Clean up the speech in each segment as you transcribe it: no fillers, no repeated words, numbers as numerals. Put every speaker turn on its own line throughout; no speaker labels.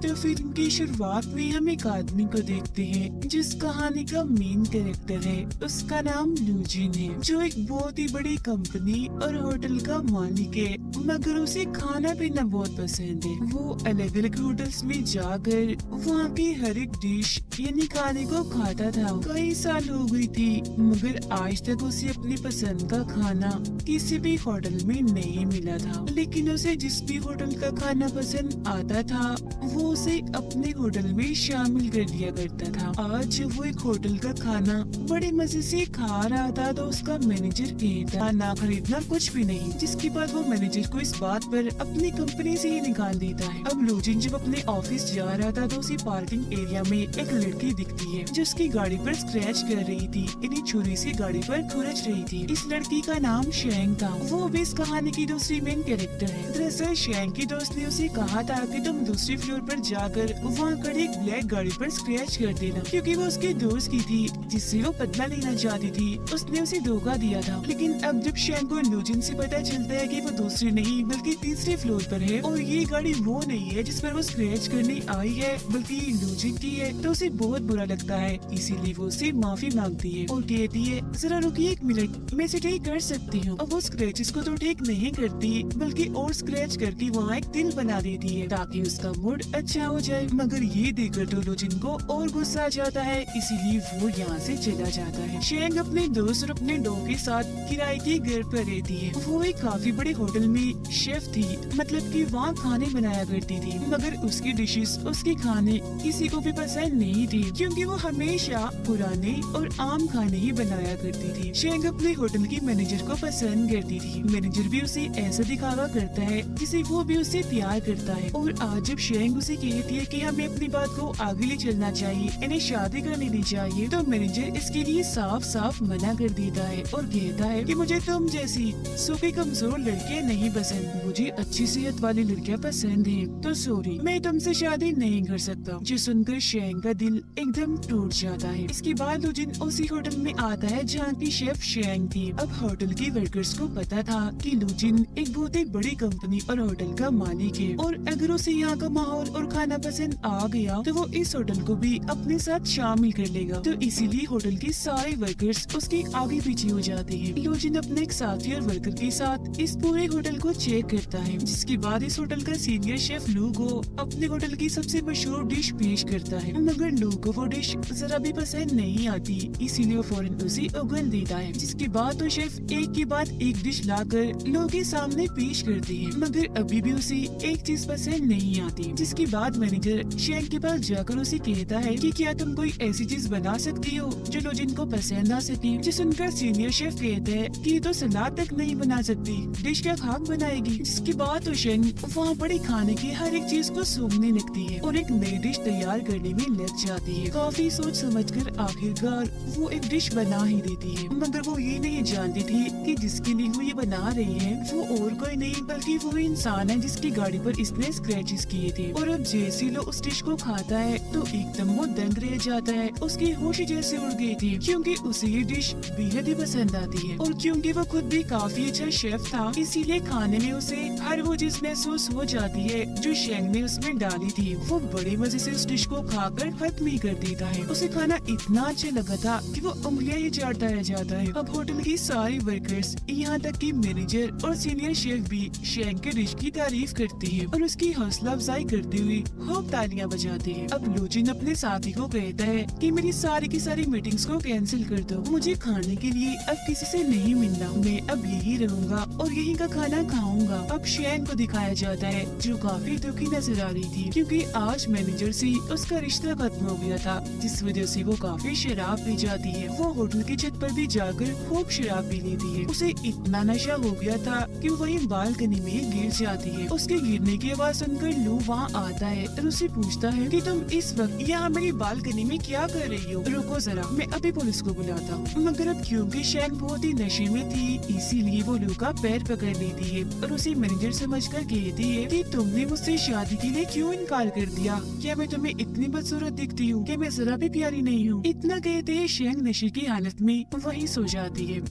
तो फिल्म की शुरुआत में हम एक आदमी को देखते हैं जिस कहानी का मेन कैरेक्टर है। उसका नाम लूजिन है, जो एक बहुत ही बड़ी कंपनी और होटल का मालिक है, मगर उसे खाना पीना बहुत पसंद है। वो अलग अलग होटल्स में जाकर वहाँ की हर एक डिश यानी खाने को खाता था। कई साल हो गई थी, मगर आज तक उसे अपनी पसंद का खाना किसी भी होटल में नहीं मिला था। लेकिन उसे जिस भी होटल का खाना पसंद आता था वो उसे अपने होटल में शामिल कर दिया करता था। आज वो एक होटल का खाना बड़े मजे से खा रहा था तो उसका मैनेजर कहता ना खरीदना कुछ भी नहीं, जिसके बाद वो मैनेजर को इस बात पर अपनी कंपनी से ही निकाल देता है। अब लूजिन जब अपने ऑफिस जा रहा था तो उसी पार्किंग एरिया में एक लड़की दिखती है जो उसकी गाड़ी पर स्क्रैच कर रही थी, यानी छुरी से गाड़ी पर खुरच रही थी। इस लड़की का नाम शेंग था, वो भी इस कहानी की दूसरी मेन कैरेक्टर है। दरअसल शेंग की दोस्त ने उसे कहा था कि तुम दूसरी फ्लोर पर जाकर वहाँ खड़ी एक ब्लैक गाड़ी पर स्क्रैच कर देना, क्योंकि वो उसके दोस्त की थी जिससे वो बदला लेना चाहती थी। उसने उसे धोखा दिया था। लेकिन अब जब शेंग को लूजिन से पता चलता है कि वो दूसरी नहीं बल्कि तीसरे फ्लोर पर है और ये गाड़ी वो नहीं है जिस पर वो स्क्रैच करने आई है बल्कि ये लूजिन की है, तो उसे बहुत बुरा लगता है। इसीलिए वो उससे माफी मांगती है और कहती है जरा रुकिए एक मिनट, मैं इसे ठीक कर सकती हूँ। अब वो स्क्रैचेस को तो ठीक नहीं करती बल्कि और स्क्रैच करके वहाँ एक दिल बना देती है ताकि उसका मूड अच्छा हो जाए। मगर ये देखकर तो लूजिन को और गुस्सा आ जाता है, इसीलिए वो यहाँ से चला जाता है। शेंग अपने दोस्त और अपने डॉग के साथ किराए के घर पर रहती है। वो एक काफी बड़े होटल में शेफ थी, मतलब कि वहाँ खाने बनाया करती थी, मगर उसकी डिशेस उसके खाने किसी को भी पसंद नहीं थी, क्योंकि वो हमेशा पुराने और आम खाने ही बनाया करती थी। शेंग अपने होटल की मैनेजर को पसंद करती थी। मैनेजर भी उसे ऐसा दिखावा करता है जिसे वो भी उससे प्यार करता है। और आज जब शेंग उसे कहती है कि हमें अपनी बात को आगे ले चलना चाहिए, इन्हें शादी कर लेनी चाहिए, तो मैनेजर इसके लिए साफ साफ मना कर देता है और कहता है कि मुझे तुम जैसी सूखी कमजोर लड़कियां नहीं पसंद, मुझे अच्छी सेहत वाली लड़कियां पसंद हैं। तो सॉरी, मैं तुमसे शादी नहीं कर सकता। जो सुनकर शेंग का दिल एकदम टूट जाता है। इसके बाद लूजिन उसी होटल में आता है जहाँ की शेफ शेंग थी। अब होटल के वर्कर्स को पता था कि लूजिन एक बहुत ही बड़ी कंपनी और होटल का मालिक है, और अगर उसे यहाँ का माहौल और खाना पसंद आ गया तो वो इस होटल को भी अपने साथ शामिल कर लेगा। तो इसीलिए होटल के सारे वर्कर्स उसके आगे पीछे हो जाते हैं। लूजिन अपने एक साथी और वर्कर के साथ इस पूरे होटल को चेक करता है, जिसके बाद इस होटल का सीनियर शेफ लू को अपने होटल की सबसे मशहूर डिश पेश करता है। मगर लू को वो डिश जरा भी पसंद नहीं आती, इसीलिए वो फौरन उसे उगल देता है। जिसके बाद तो शेफ एक के बाद एक डिश लाकर लू के सामने पेश करती है, मगर अभी भी उसे एक चीज पसंद नहीं आती। जिसके बाद मैनेजर शेंग के पास जाकर उसे कहता है कि क्या तुम कोई ऐसी चीज बना सकती हो जो लूजिन को पसंद आ सके। जिस सुनकर सीनियर शेफ कहता है कि तो सलाद तक नहीं बना सकती, डिश क्या खाक बनाएगी। जिसके बाद तो शेंग वहाँ बड़े खाने की हर एक चीज को सूंघने लगती है और एक नई डिश तैयार करने में लग जाती है। काफी सोच समझकर आखिरकार वो एक डिश बना ही देती है, मगर वो ये नहीं जानती थी कि जिसके लिए वो ये बना रही है वो और कोई नहीं बल्कि वो इंसान है जिसकी गाड़ी पर इसने स्क्रैचेस किए थे। और अब जैसे लो उस डिश को खाता है तो एकदम वो दंग रह जाता है। उसकी होश जैसे उड़ गई थी, क्योंकि उसे ये डिश बेहद ही पसंद आती है। और क्योंकि वो खुद भी काफी अच्छा शेफ था, इसीलिए खाने में उसे हर वो चीज महसूस हो जाती है जो शेंग ने उसमें डाली थी। वो बड़े मजे से उस डिश को खाकर खत्म ही कर देता है। उसे खाना इतना अच्छा लगा था कि वो उंगलियां ही चाटता रह जाता है। अब होटल की सारी वर्कर्स, यहाँ तक कि मैनेजर और सीनियर शेफ भी शेंग के डिश की तारीफ करती है और उसकी हौसला अफजाई करते हुए खूब तालियां बजाते हैं। अब लूजिन अपने साथी को कहता है कि मेरी सारी की सारी मीटिंग्स को कैंसिल कर दो, मुझे खाने के लिए अब किसी से नहीं मिलना, मैं अब यही रहूंगा और यही का खाना खाऊंगा। अब शेंग को दिखाया जाता है जो काफी दुखी नजर आ रही थी, क्योंकि आज मैनेजर से उसका रिश्ता खत्म हो गया था, जिस वजह से वो काफी शराब पी जाती है। वो होटल की छत पर भी जाकर खूब शराब पी लेती है। उसे इतना नशा हो गया था कि वो वहीं बालकनी में गिर जाती है। उसके गिरने की आवाज सुनकर लू वहाँ आता है और उससे पूछता है कि तुम इस वक्त यहाँ मेरी बालकनी में क्या कर रही हो, रुको जरा मैं अभी पुलिस को बुलाता हूँ। मगर अब क्योंकि शेंग बहुत ही नशे में थी, इसीलिए वो लू का पैर पकड़ लेती है और उसे मैनेजर समझकर कहती है कि तुमने मुझसे शादी के लिए क्यों इनकार कर दिया, क्या मैं तुम्हें इतनी बदसूरत दिखती हूँ, क्या मैं जरा भी प्यारी नहीं हूँ। इतना कहते ही शेंग नशे की हालत में वहीं सो जाती है।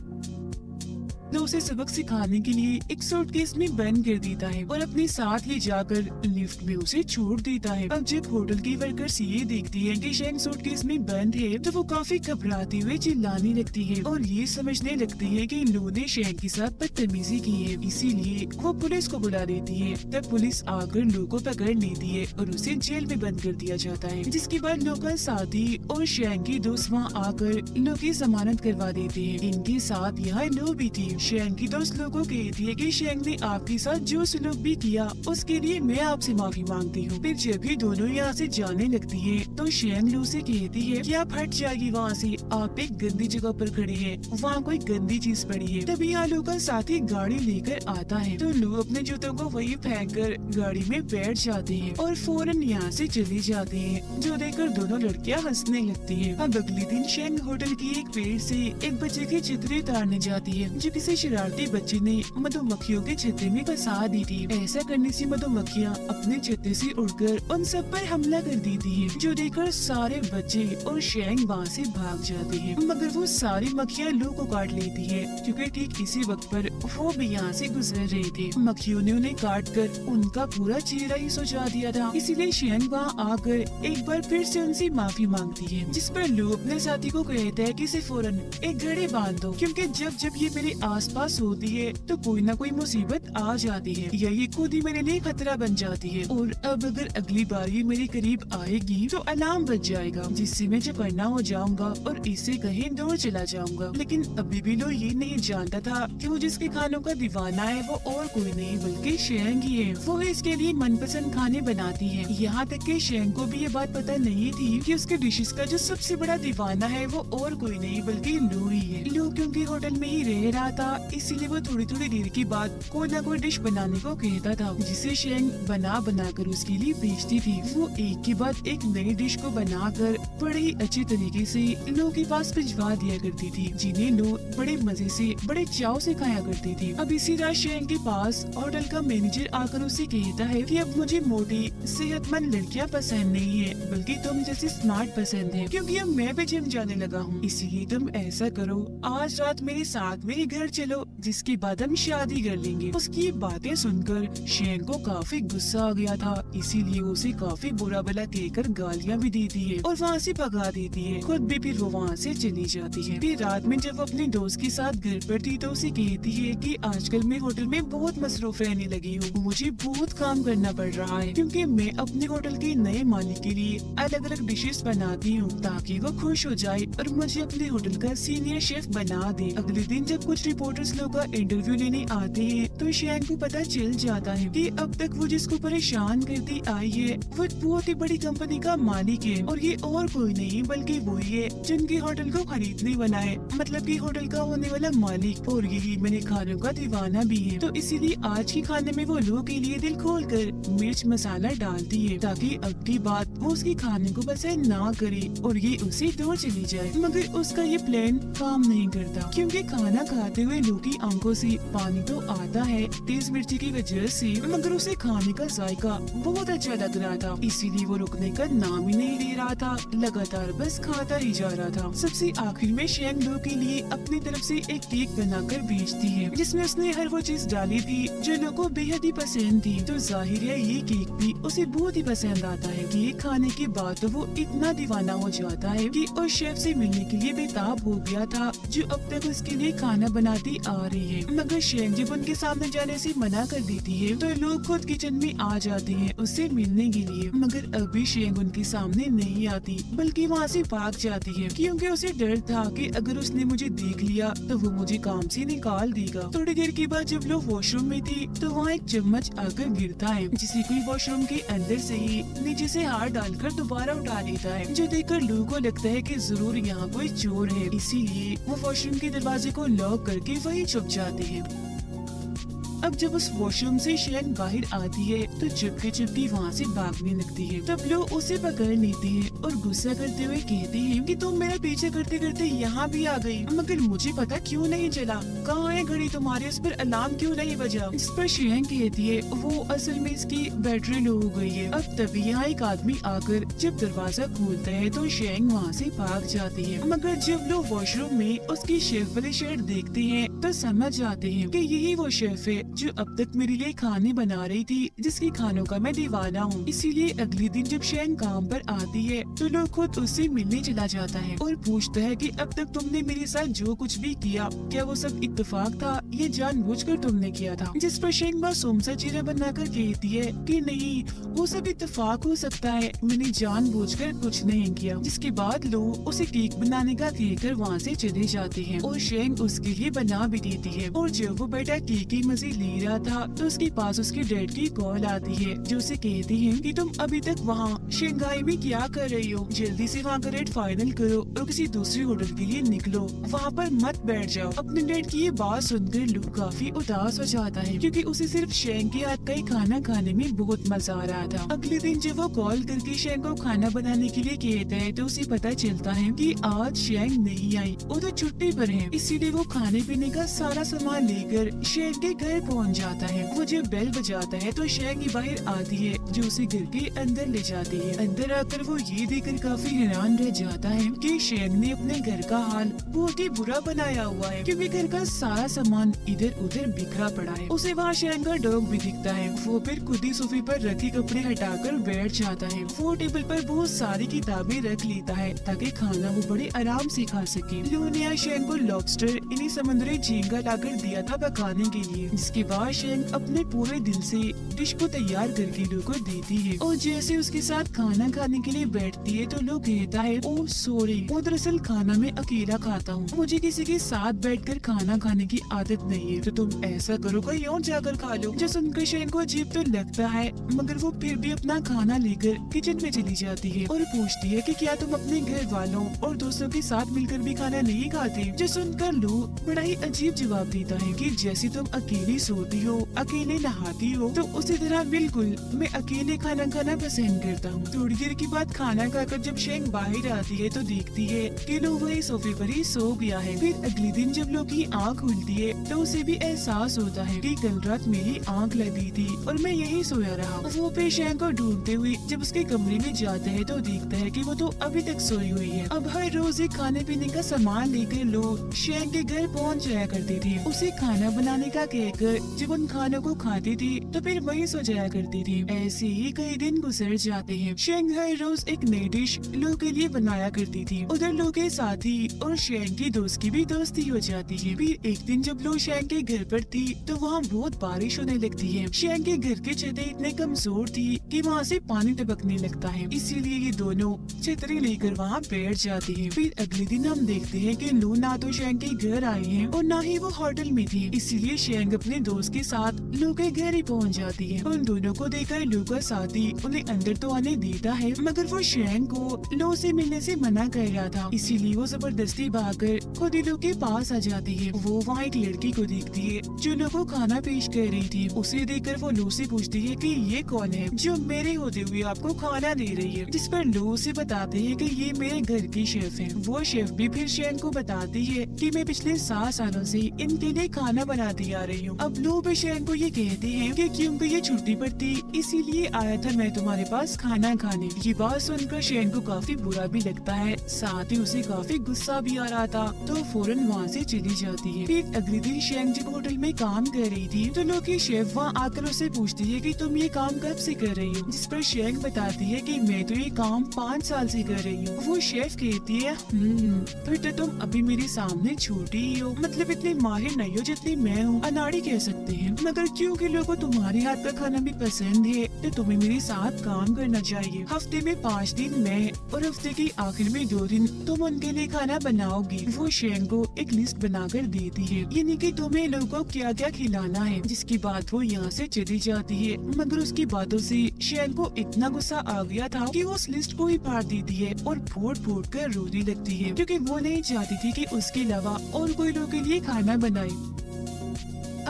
तो उसे सबक सिखाने के लिए एक सूटकेस में बंद कर देता है और अपने साथ ले जाकर लिफ्ट में उसे छोड़ देता है। अब जब होटल की वर्कर्स ये देखती है कि शेंग सूटकेस में बंद है तो वो काफी घबराते हुए चिल्लाने लगती है और ये समझने लगती है कि लो ने शेंग के साथ बदतमीजी की है, इसीलिए वो पुलिस को बुला देती है। तब पुलिस आकर लो को पकड़ लेती है और उसे जेल में बंद कर दिया जाता है, जिसके बाद लो का साथी और शेंग के दोस्त वहाँ आकर लो की जमानत करवा देते हैं। इनके साथ यहाँ लो भी थी। शेंग की दोस्त लो को कहती है कि शेंग ने आपके साथ जो सलूक भी किया उसके लिए मैं आपसे माफी मांगती हूँ। फिर जब भी दोनों यहाँ से जाने लगती है तो शेंग लो से कहती है कि आप हट जाएगी वहाँ से, आप एक गंदी जगह पर खड़े हैं, वहाँ कोई गंदी चीज पड़ी है। तभी यहाँ लो का साथी गाड़ी लेकर आता है तो लो अपने जूतों को वही फेंक कर गाड़ी में बैठ जाते हैं और फौरन यहाँ से चले जाते हैं, जो देखकर दोनों लड़कियाँ हंसने लगती है। अब अगले दिन शेंग होटल की एक पेड़ से एक बच्चे की छतरी उतारने जाती है, जो किसी शरारती बच्चे ने मधुमक्खियों के छत्ते में फंसा दी थी। ऐसा करने से मधुमक्खियाँ अपने छत्ते से उड़कर उन सब पर हमला कर देती है, जो देखकर सारे बच्चे और शेंग वहाँ से भाग जाते हैं। मगर वो सारी मक्खियाँ लो को काट लेती है, क्योंकि ठीक इसी वक्त पर वो भी यहाँ से गुजर रहे थे। मक्खियों ने उन्हें काट कर उनका पूरा चेहरा ही सुझा दिया था, इसीलिए शेंग वहाँ आकर एक बार फिर से उनसे माफी मांगती है, जिस पर लो अपने साथी को कहता है कि इसे फौरन एक घड़ी बांध दो, क्योंकि जब जब ये मेरे आसपास होती है तो कोई ना कोई मुसीबत आ जाती है या ये खुद ही मेरे लिए खतरा बन जाती है। और अब अगर अगली बार ये मेरे करीब आएगी तो अलार्म बज जाएगा, जिससे मैं चौकन्ना हो जाऊंगा और इससे कहीं दूर चला जाऊंगा। लेकिन अभी भी लो ये नहीं जानता था कि वो जिसके खानों का दीवाना है वो और कोई नहीं बल्कि शेंग ही है। वो इसके लिए मनपसंद खाने बनाती है। यहाँ तक कि शेंग को भी ये बात पता नहीं थी कि उसके डिशेस का जो सबसे बड़ा दीवाना है वो और कोई नहीं बल्कि लो ही है। लो क्योंकि होटल में ही रह रहा था, इसीलिए वो थोड़ी थोड़ी देर के बाद कोई ना कोई डिश बनाने को कहता था, जिसे शेंग बना बना कर उसके लिए बेचती थी। वो एक के बाद एक नई डिश को बनाकर बड़े ही अच्छे तरीके से लो के पास भिजवा दिया करती थी, जिन्हें लो बड़े मजे से बड़े चाव से खाया करती थी। अब इसी रात शेंग के पास होटल का मैनेजर आकर उसे कहता है कि अब मुझे मोटी सेहतमंद लड़कियां पसंद नहीं है, बल्कि तुम जैसे स्मार्ट पसंद है, क्योंकि अब मैं भी जिम जाने लगा हूँ। इसीलिए तुम ऐसा करो, आज रात मेरे साथ मेरे घर चलो, जिसके बाद हम शादी कर लेंगे। उसकी बातें सुनकर शेंग को काफी गुस्सा आ गया था, इसीलिए उसे काफी बुरा भला कहकर गालियाँ भी देती है और वहाँ से भगा देती है। खुद भी फिर वो वहाँ से चली जाती है। फिर रात में जब अपने दोस्त के साथ घर पर थी तो उसे कहती है कि आजकल मैं होटल में बहुत मसरूफ रहने लगी हूँ, मुझे बहुत काम करना पड़ रहा है, क्योंकि मैं अपने होटल के नए मालिक के लिए अलग अलग डिशेस बनाती हूँ ताकि वो खुश हो जाए और मुझे अपने होटल का सीनियर शेफ बना दे। अगले दिन जब कुछ रिपोर्टर्स लोग का इंटरव्यू लेने आते हैं तो शेंग को पता चल जाता है कि अब तक वो जिसको परेशान करती आई है वो बहुत ही बड़ी कंपनी का मालिक है और ये और कोई नहीं बल्कि वही है जिनके होटल को खरीदने वाला है, मतलब कि होटल का होने वाला मालिक, और यही मेरे खानों का दीवाना भी है। तो इसीलिए आज के खाने में वो लो के लिए दिल खोल कर मिर्च मसाला डालती है ताकि अब की बात वो उसके खाने को पसंद ना करे और ये उसे दूर चली जाए। मगर उसका ये प्लान काम नहीं करता, क्योंकि खाना खाते हुए लो की आंखों से पानी तो आता है तेज मिर्ची की वजह से, मगर उसे खाने का जायका बहुत अच्छा लग रहा था, इसीलिए वो रुकने का नाम ही नहीं ले रहा था, लगातार बस खाता ही जा रहा था। सबसे आखिर में शेंग लो के लिए अपनी तरफ से एक केक बनाकर बेचती है, जिसमें उसने हर वो चीज डाली थी जो लो को बेहद ही पसंद थी। तो जाहिर है ये केक भी उसे बहुत ही पसंद आता है। केक खाने के बाद तो वो इतना दीवाना हो जाता है कि उस शेफ से मिलने के लिए बेताब हो गया था जो अब तक उसके लिए खाना बनाती आ रही है। मगर शेंग जब उनके सामने जाने से मना कर देती है तो लोग खुद किचन में आ जाते हैं उससे मिलने के लिए, मगर अभी शेंग उनके सामने नहीं आती बल्कि वहाँ से भाग जाती है, क्योंकि उसे डर था कि अगर उसने मुझे देख लिया तो वो मुझे काम से निकाल देगा। थोड़ी देर के बाद जब लोग वॉशरूम में थी तो वहाँ एक चम्मच आकर गिरता है, जिसे कोई वॉशरूम के अंदर से ही नीचे से हाथ डालकर दोबारा उठा लेता है, जो देखकर लोगों को लगता है कि जरूर यहाँ कोई चोर है, इसीलिए वो वॉशरूम के दरवाजे को लॉक करके वहीं छुप जाते हैं। अब जब उस वॉशरूम से शेंग बाहर आती है तो चुपके चुपके वहाँ से भागने लगती है। तब लो उसे पकड़ लेती है और गुस्सा करते हुए कहती है कि तुम मेरा पीछे करते करते यहाँ भी आ गई, मगर मुझे पता क्यों नहीं चला। कहाँ है घड़ी तुम्हारी, उस पर अलार्म क्यों नहीं बजा। इस पर शेंग कहती है वो असल में इसकी बैटरी लो हो गई है। अब तभी यहाँ एक आदमी आकर जब दरवाजा खोलता है तो शेंग वहाँ से भाग जाती है, मगर जब लोग वॉशरूम में उसकी शेफ वाली शर्ट देखते हैं तो समझ जाते हैं कि यही वो शेफ है जो अब तक मेरे लिए खाने बना रही थी, जिसकी खानों का मैं दीवाना हूँ। इसीलिए अगले दिन जब शेंग काम पर आती है तो लोग खुद उससे मिलने चला जाता है और पूछता है कि अब तक तुमने मेरे साथ जो कुछ भी किया क्या वो सब इत्तेफाक था या जानबूझकर तुमने किया था। जिस पर शेंग मासूम सा चेहरा बनाकर कहती है कि नहीं, वो सब इत्तेफाक हो सकता है, मैंने जानबूझकर कुछ नहीं किया। जिसके बाद लोग उसे केक बनाने का कहकर वहाँ से चले जाते हैं और शेंग उसके लिए बना भी देती है। और जब वो बेटा केक की मजे ले रहा था तो उसके पास उसके डैड की कॉल आती है जो उसे कहती है कि तुम अभी तक वहाँ शंघाई में क्या कर रही हो, जल्दी से वहाँ का रेट फाइनल करो और किसी दूसरे होटल के लिए निकलो, वहाँ पर मत बैठ जाओ। अपने डैड की ये बात सुनकर लू काफी उदास हो जाता है क्योंकि उसे सिर्फ शेंग के हाथ का ही खाना खाने में बहुत मजा आ रहा था। अगले दिन जब वो कॉल करके शेंग को खाना बनाने के लिए कहता है तो उसे पता चलता है कि आज शेंग नहीं आई, वो तो छुट्टी पर है। इसीलिए वो खाने पीने का सारा सामान लेकर शेंग के घर पहुंच जाता है। वो जब बेल बजाता है तो शेंग ही बाहर आती है जो उसे घर के अंदर ले जाती है। अंदर आकर वो ये देखकर काफी हैरान रह जाता है कि शेंग ने अपने घर का हाल बहुत ही बुरा बनाया हुआ है क्योंकि घर का सारा सामान इधर उधर बिखरा पड़ा है। उसे वहाँ शेंग का डॉग भी दिखता है। वो फिर खुद ही सोफे पर रखे कपड़े हटाकर बैठ जाता है। वो टेबल पर बहुत सारी किताबें रख लेता है ताकि खाना वो बड़े आराम से खा सके। लू ने शेंग को लॉबस्टर इन्हीं समुद्री झींगा लाकर दिया था पकाने के लिए। जिसके बाद शेंग अपने पूरे दिल से डिश को तैयार करके लू को देती है और जैसे उसके साथ खाना खाने के लिए बैठती है तो लू कहता है ओ सॉरी, वो दरअसल खाना मैं अकेला खाता हूँ, मुझे किसी के साथ बैठकर खाना खाने की आदत नहीं है, तो तुम ऐसा करो कहीं और जाकर खा लो। जो सुनकर शेंग को अजीब तो लगता है मगर वो फिर भी अपना खाना लेकर किचन में चली जाती है और पूछती है कि क्या तुम अपने घर वालों और दोस्तों के साथ मिलकर भी खाना नहीं खाते। जो सुनकर लू बड़ा ही अजीब जवाब देता है कि जैसे तुम अकेली सोती हो, अकेले नहाती हो, तो उसी तरह बिल्कुल मैं अकेले खाना खाना पसंद करता हूँ। थोड़ी देर के बाद खाना खाकर जब शेंग बाहर आती है तो देखती है कि लू वही सोफे पर ही सो गया है। फिर अगले दिन जब लू की आँख खुलती है तो उसे भी एहसास होता है कि कल रात मेरी आँख लगी थी और मैं यही सोया रहा। वो फिर शेंग को ढूंढते हुए जब उसके कमरे में जाता है तो देखता है कि वो तो अभी तक सोई हुई है। अब हर रोज एक खाने पीने का सामान लेकर लोग शेंग के घर पहुंच जाया करते थे। उसे खाना बनाने का कहकर जब उन खानों को खाती थी तो फिर वही सो जाया करती थी। ऐसे ही कई दिन गुजर जाते हैं। शेंग हर रोज एक नई डिश लो के लिए बनाया करती थी। उधर लो के साथी और शेंग की दोस्त की भी दोस्ती हो जाती है। फिर एक दिन जब लो शेंग के घर पर थी तो वहाँ बहुत बारिश होने लगती है। शेंग के घर की छतें इतने कमजोर थी कि वहाँ से पानी टपकने लगता है, इसीलिए ये दोनों छतरी लेकर वहाँ बैठ जाती है। फिर अगले दिन हम देखते हैं कि लू ना तो शेंग के घर आई है और ना ही वो होटल में थी, इसीलिए शेंग अपने दोस्त के साथ लू के घर ही पहुँच जाती है। उन दोनों को देखकर लू का साथी उन्हें अंदर तो आने देता है मगर वो शेंग को लू से मिलने से मना कर रहा था, इसीलिए वो जबरदस्ती भागकर खुद ही लू के पास आ जाती है। वो वहाँ एक लड़की को देखती है जो लू को खाना पेश कर रही थी। उसे देखकर वो लू से पूछती है कि ये कौन है जो मेरे होते हुए आपको खाना दे रही है। जिस पर लू से बताते हैं कि ये मेरे घर की शेफ है। वो शेफ भी फिर शेंग को बताती है कि मैं पिछले 7 सालों से इनके लिए खाना बनाती आ रही हूँ। अब लू भी शेंग को ये कहते हैं कि क्योंकि ये छुट्टी पर थी इसीलिए आया था मैं तुम्हारे पास खाना खाने। ये बात सुनकर शेंग को काफी बुरा भी लगता है, साथ ही उसे काफी गुस्सा भी आ रहा था, तो फौरन वहाँ से चली जाती है। फिर अगले दिन शेंग जब होटल में काम कर रही थी तो लो की शेफ वहाँ आकर उसे पूछती है कि तुम ये काम कब से कर रही हो। जिस पर शेंग बताती है कि मैं तो ये काम 5 साल से कर रही हूँ। वो शेफ कहती है फिर तो तुम अभी मेरे सामने छोटी ही हो, मतलब इतनी माहिर नहीं हो जितनी मैं हूँ, अनाड़ी कह सकते हैं। मगर क्योंकि लोगों को तुम्हारे हाथ का खाना भी पसंद है तो तुम्हें मेरे साथ काम करना चाहिए। हफ्ते में 5 दिन मैं और हफ्ते के आखिर में 2 दिन तुम उनके लिए खाना बनाओगी। वो शेंग को एक लिस्ट बनाकर देती है, यानी कि तुम्हें लोगों को क्या क्या खिलाना है। जिसकी बात वो यहाँ से चली जाती है मगर उसकी बातों से शेंग को इतना गुस्सा आ गया था कि वो उस लिस्ट को ही फाड़ देती है और फूट फूट कर रोने लगती है क्योंकि वो नहीं चाहती थी कि उसके अलावा और कोई लोगों के लिए खाना बनाए।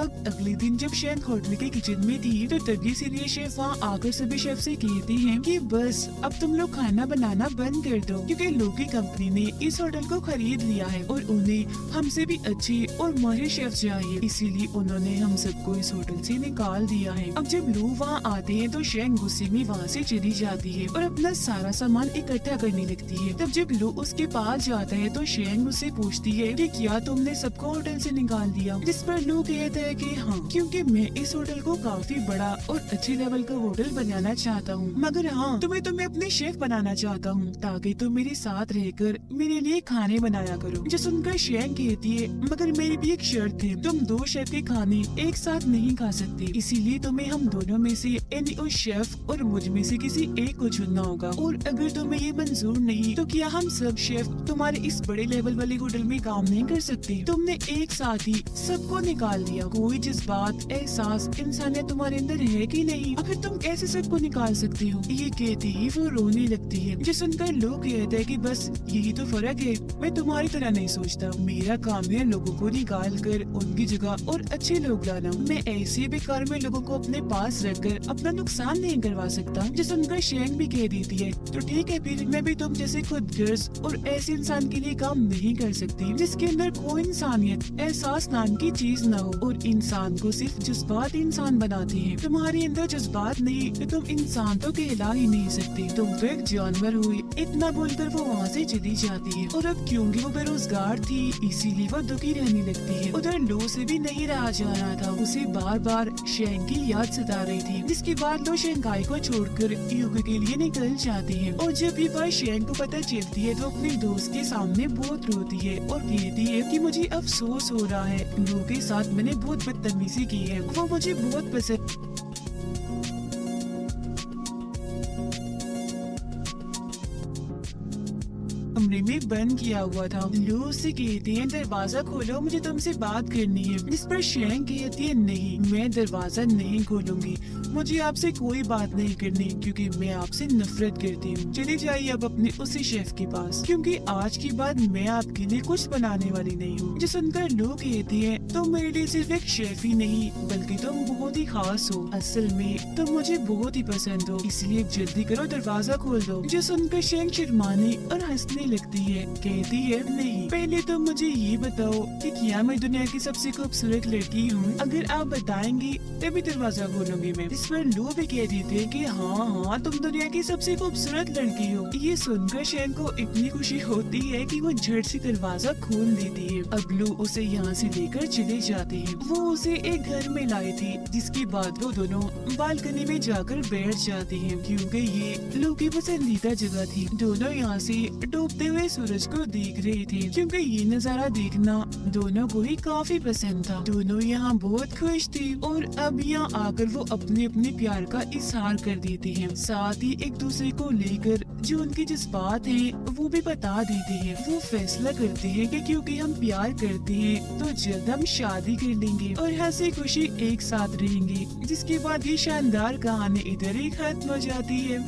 अब अगले दिन जब शैंक होटल के किचन में थी तो तभी सीनियर शेफ वहाँ आकर सभी शेफ से कहते हैं कि बस अब तुम लोग खाना बनाना बंद कर दो, क्योंकि लोकी कंपनी ने इस होटल को खरीद लिया है और उन्हें हमसे भी अच्छे और माहिर शेफ चाहिए, इसीलिए उन्होंने हम सबको इस होटल से निकाल दिया है। अब जब लू वहाँ आते हैं तो शैंक गुस्से में वहाँ से चली जाती है और अपना सारा सामान इकट्ठा करने लगती है। तब जब लू उसके पास जाता है तो शैंक उससे पूछती है कि क्या तुमने सबको होटल से निकाल दिया, जिस पर लू कहता है कि हाँ, क्योंकि मैं इस होटल को काफी बड़ा और अच्छे लेवल का होटल बनाना चाहता हूँ, मगर हाँ तुम्हें अपने शेफ बनाना चाहता हूँ ताकि तुम मेरे साथ रहकर मेरे लिए खाने बनाया करो। जो सुनकर शैंक कहती है मगर मेरी भी एक शर्त है, तुम दो शेफ के खाने एक साथ नहीं खा सकते, इसीलिए तुम्हें हम दोनों में से यानी उस शेफ और मुझ में से किसी एक को चुनना होगा, और अगर तुम्हें ये मंजूर नहीं तो क्या हम सब शेफ तुम्हारे इस बड़े लेवल वाले होटल में काम नहीं कर सकते। तुमने एक साथ ही सबको निकाल दिया, कोई जज्बात एहसास इंसानियत तुम्हारे अंदर है कि नहीं, आखिर तुम कैसे सबको निकाल सकते हो। ये कहते ही वो रोने लगती है, जो सुनकर लोग कहते हैं कि बस यही तो फर्क है, मैं तुम्हारी तरह नहीं सोचता, मेरा काम है लोगों को निकाल कर उनकी जगह और अच्छे लोग लाना, मैं ऐसे बेकार में लोगों को अपने पास रखकर अपना नुकसान नहीं करवा सकता। जो सुनकर शैंक भी कह देती है तो ठीक है फिर मैं भी तुम जैसे खुदगर्ज और ऐसे इंसान के लिए काम नहीं कर सकती जिसके अंदर कोई इंसानियत एहसास नाम की चीज न हो, और इंसान को सिर्फ जज्बात इंसान बनाते हैं। तुम्हारे अंदर जज्बात नहीं तो तुम इंसान तो कहला ही नहीं सकते, तुम तो एक जानवर हुई। इतना बोलकर वो वहाँ से चली जाती है, और अब क्योंकि वो बेरोजगार थी इसीलिए वो दुखी रहने लगती है। उधर लो से भी नहीं रहा जा रहा था, उसे बार बार शैंक की याद सता रही थी, जिसके बाद लो शंघाई को छोड़कर यूके के लिए निकल जाती है। और जब भी वह शैंक को पता चलती है तो अपने दोस्त के सामने बहुत रोती है और कहती है कि मुझे अफसोस हो रहा है, लो के साथ मैंने बहुत बदतमीजी की है, वो मुझे बहुत पसंद। कमरे में बंद किया हुआ था। लो से कहते हैं दरवाजा खोलो, मुझे तुमसे बात करनी है, जिस पर शैंक कहती है नहीं मैं दरवाजा नहीं खोलूंगी, मुझे आपसे कोई बात नहीं करनी क्योंकि मैं आपसे नफरत करती हूँ। चली जाइए अब अपने उसी शेफ के पास, क्योंकि आज के बाद मैं आपके लिए कुछ बनाने वाली नहीं हूँ। जो सुनकर लोग कहते हैं तुम मेरे लिए सिर्फ एक शेफ ही नहीं बल्कि तुम बहुत ही खास हो, असल में तुम मुझे बहुत ही पसंद हो, इसलिए जल्दी करो दरवाजा खोल दो। जो सुनकर शैंक शर्माने और हंसने लगती है, कहती है नहीं पहले तुम मुझे ये बताओ कि क्या मैं दुनिया की सबसे खूबसूरत लड़की हूँ, अगर आप बताएंगी तभी दरवाजा खोलूंगी मैं। इस पर लो भी कह देते हैं कि हाँ हाँ तुम दुनिया की सबसे खूबसूरत लड़की हो। ये सुनकर शैंक को इतनी खुशी होती है कि वो झट से दरवाजा खोल देती है। अब लो उसे यहाँ से लेकर चले जाते हैं। वो उसे एक घर में लाए थे, जिसके बाद वो दोनों बालकनी में जाकर बैठ जाते हैं, क्योंकि ये लो की पसंदीदा जगह थी। दोनों यहाँ से डूबते हुए सूरज को देख रहे थे, क्योंकि ये नजारा देखना दोनों को ही काफी पसंद था। दोनों यहाँ बहुत खुश थे और अब यहाँ आकर वो अपने अपने प्यार का इजहार कर देते हैं, साथ ही एक दूसरे को लेकर जो उनके जज्बात हैं वो भी बता देते हैं। वो फैसला करते हैं कि क्योंकि हम प्यार करते हैं तो जल्द हम शादी कर लेंगे और हंसी खुशी एक साथ रहेंगे, जिसके बाद ये शानदार कहानी इधर ही खत्म हो जाती है।